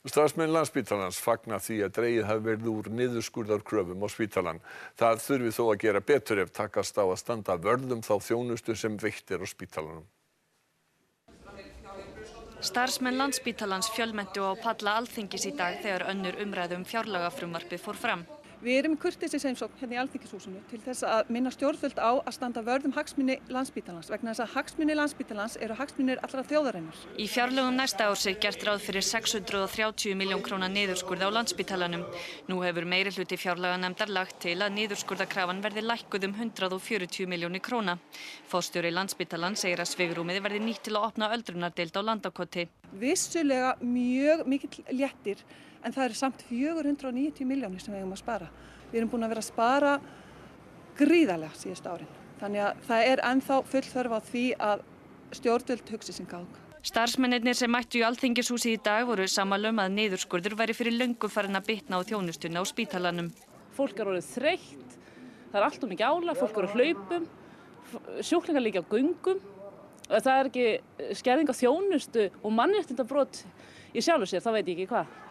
Starfsmenn Landspítalans fagna því að dregið hafi verið úr niðurskurðarkröfum á spítalann. Það þurfi þó að gera betur ef takast á að standa vörð um þá þjónustu sem veitt er á spítalanum. Starfsmenn Landspítalans fjölmenntu á palla Alþingis í dag þegar önnur umræða fjárlagafrumvarpið fór fram. Við erum í kurteisisheimsókn hérna í Alþingishúsinu til þess að minna stjórnvöld á að standa vörð um hagsmuni Landspítalans vegna þess að hagsmunir Landspítalans eru hagsmunir allra þjóðarinnar. Í fjárlögum næsta árs er gert ráð fyrir 630 milljón króna niðurskurð á Landspítalanum. Nú hefur meirihluti fjárlaganefndar lagt til að niðurskurðarkrafan verði lækkuð 140 milljónir króna. Forstjóri Landspítalans segir að svigrúmið verði nýtt til að opna öldrunardeild á Landakoti. Vissulega mjög mikill léttir. En það eru samt 490 milljónir sem við eigum að spara. Við erum búin að vera að spara gríðarlega síðustu árin. Þannig að það er ennþá full þörf á því að stjórnvöld hugsi sinn gang. Starfsmennirnir sem mættu í Alþingishúsið í dag voru sammála að niðurskurður væri fyrir löngu farin að bitna á þjónustunni á spítalanum. Fólk er orðið þreytt, það er allt of mikið álag, fólk er á hlaupum, sjúklingar liggja á göngum. Það er ekki skerðing á þjónustu og mannréttindabrot í sjálfu sér, það veit ég ekki hvað.